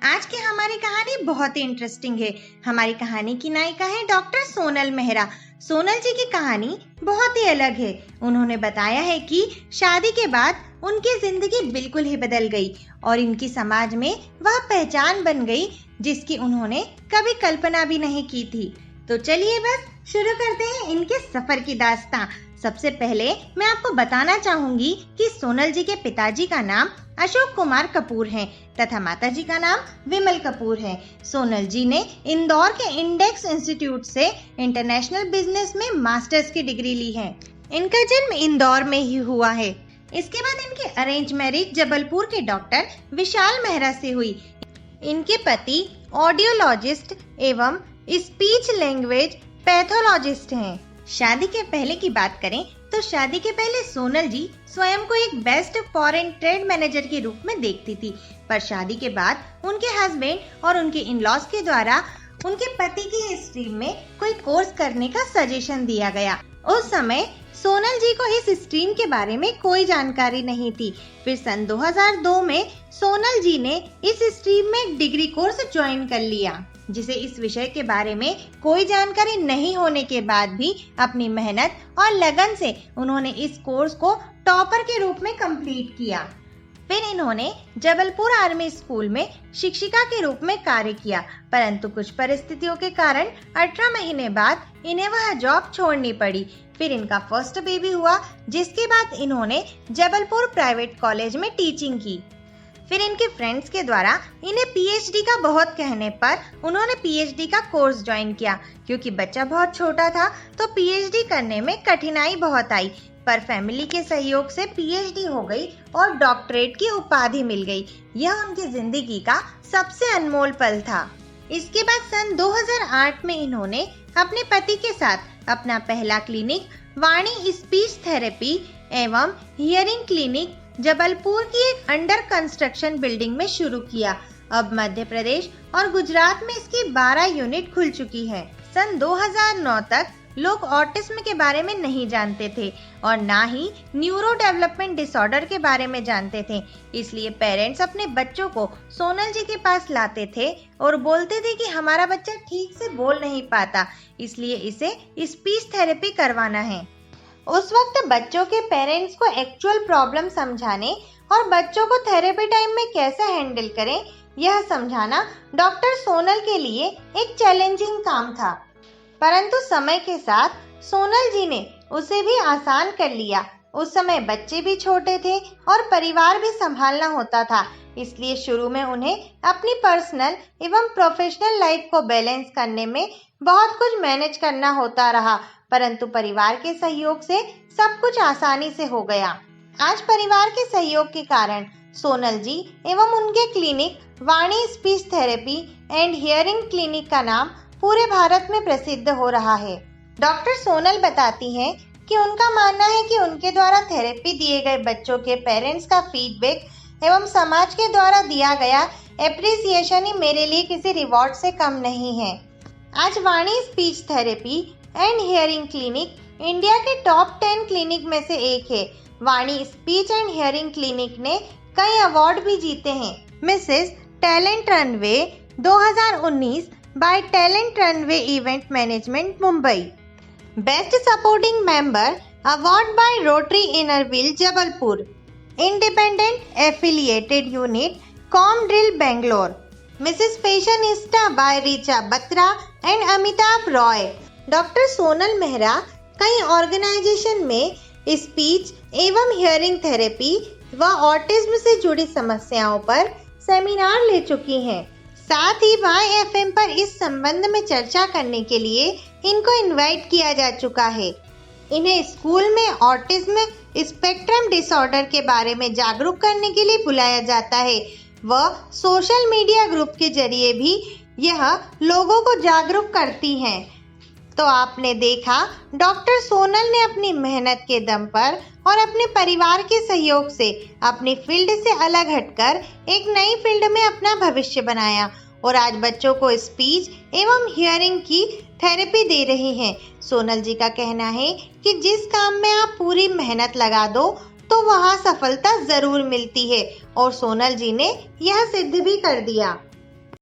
आज की हमारी कहानी बहुत ही इंटरेस्टिंग है। हमारी कहानी की नायिका है डॉक्टर सोनल मेहरा। सोनल जी की कहानी बहुत ही अलग है। उन्होंने बताया है कि शादी के बाद उनकी जिंदगी बिल्कुल ही बदल गई और इनकी समाज में वह पहचान बन गई जिसकी उन्होंने कभी कल्पना भी नहीं की थी। तो चलिए बस शुरू करते हैं इनके सफर की दास्तां। सबसे पहले मैं आपको बताना चाहूंगी कि सोनल जी के पिताजी का नाम अशोक कुमार कपूर है तथा माताजी का नाम विमल कपूर है। सोनल जी ने इंदौर के इंडेक्स इंस्टीट्यूट से इंटरनेशनल बिजनेस में मास्टर्स की डिग्री ली है। इनका जन्म इंदौर में ही हुआ है। इसके बाद इनकी अरेंज मैरिज जबलपुर के डॉक्टर विशाल मेहरा से हुई। इनके पति ऑडियोलॉजिस्ट एवं स्पीच लैंग्वेज पैथोलॉजिस्ट हैं। शादी के पहले की बात करें तो शादी के पहले सोनल जी स्वयं को एक बेस्ट फॉरेन ट्रेड मैनेजर के रूप में देखती थी, पर शादी के बाद उनके हस्बैंड और उनके इन-लॉज के द्वारा उनके पति की स्ट्रीम में कोई कोर्स करने का सजेशन दिया गया। उस समय सोनल जी को इस स्ट्रीम के बारे में कोई जानकारी नहीं थी। फिर सन 2002 में सोनल जी ने इस स्ट्रीम में एक डिग्री कोर्स ज्वाइन कर लिया, जिसे इस विषय के बारे में कोई जानकारी नहीं होने के बाद भी अपनी मेहनत और लगन से उन्होंने इस कोर्स को टॉपर के रूप में कंप्लीट किया। फिर इन्होंने जबलपुर आर्मी स्कूल में शिक्षिका के रूप में कार्य किया, परंतु कुछ परिस्थितियों के कारण 18 महीने बाद इन्हें वह जॉब छोड़नी पड़ी। फिर इनका फर्स्ट बेबी हुआ, जिसके बाद इन्होंने जबलपुर प्राइवेट कॉलेज में टीचिंग की। फिर इनके फ्रेंड्स के द्वारा इन्हें पीएचडी का बहुत कहने पर उन्होंने पीएचडी का कोर्स ज्वाइन किया। क्योंकि बच्चा बहुत छोटा था तो पीएचडी करने में कठिनाई बहुत आई, पर फैमिली के सहयोग से पीएचडी हो गई और डॉक्टरेट की उपाधि मिल गई। यह उनकी जिंदगी का सबसे अनमोल पल था। इसके बाद सन 2008 में इन्होंने अपने पति के साथ अपना पहला क्लिनिक वाणी स्पीच थेरेपी एवं हियरिंग क्लिनिक जबलपुर की एक अंडर कंस्ट्रक्शन बिल्डिंग में शुरू किया। अब मध्य प्रदेश और गुजरात में इसकी 12 यूनिट खुल चुकी है। सन 2009 तक लोग ऑटिज्म के बारे में नहीं जानते थे और ना ही न्यूरो डेवलपमेंट डिसऑर्डर के बारे में जानते थे। इसलिए पेरेंट्स अपने बच्चों को सोनल जी के पास लाते थे और बोलते थे कि हमारा बच्चा ठीक से बोल नहीं पाता, इसलिए इसे स्पीच थेरेपी करवाना है। उस वक्त बच्चों के पेरेंट्स को एक्चुअल प्रॉब्लम समझाने और बच्चों को थेरेपी टाइम में कैसे हैंडल करें, यह समझाना डॉक्टर सोनल के लिए एक चैलेंजिंग काम था। परंतु समय के साथ सोनल जी ने उसे भी आसान कर लिया। उस समय बच्चे भी छोटे थे और परिवार भी संभालना होता था, इसलिए शुरू में उन्हें अपनी पर्सनल एवं प्रोफेशनल लाइफ को बैलेंस करने में बहुत कुछ मैनेज करना होता रहा, परंतु परिवार के सहयोग से सब कुछ आसानी से हो गया। आज परिवार के सहयोग के कारण सोनल जी एवं उनके clinic Vani speech therapy and hearing clinic का नाम पूरे भारत में प्रसिद्ध हो रहा है। डॉक्टर सोनल बताती हैं कि उनका मानना है कि उनके द्वारा थेरेपी दिए गए बच्चों के पेरेंट्स का फीडबैक एवं समाज के द्वारा दिया गया एप्रिसिएशन ही मेरे लिए किसी रिवॉर्ड से कम नहीं है। आज Vani speech therapy and hearing clinic India के टॉप 10 क्लिनिक में से एक है। Vani speech and hearing clinic ने कई अवार्ड भी जीते हैं। Mrs talent runway 2019 by talent runway event management Mumbai, best supporting member award by rotary inner wheel Jabalpur, independent affiliated unit com drill Bangalore, Mrs fashionista by Richa Batra and Amitabh Roy. Doctor Sonal Mehra कई ऑर्गेनाइजेशन में speech एवं hearing therapy व autism से जुड़ी समस्याओं पर सेमिनार ले चुकी हैं। साथ ही YFM पर इस संबंध में चर्चा करने के लिए इनको इनवाइट किया जा चुका है। इन्हें स्कूल में ऑटिज्म स्पेक्ट्रम डिसऑर्डर के बारे में जागरूक करने के लिए बुलाया जाता है व सोशल मीडिया ग्रुप के जरिए भी यह लोगों को जागरूक करती हैं। तो आपने देखा, डॉक्टर सोनल ने अपनी मेहनत के दम पर और अपने परिवार के सहयोग से अपनी फील्ड से अलग हटकर एक नई फील्ड में अपना भविष्य बनाया और आज बच्चों को स्पीच एवं हियरिंग की थेरेपी दे रही हैं। सोनल जी का कहना है कि जिस काम में आप पूरी मेहनत लगा दो तो वहाँ सफलता जरूर मिलती है और सोनल जी ने यह सिद्ध भी कर दिया।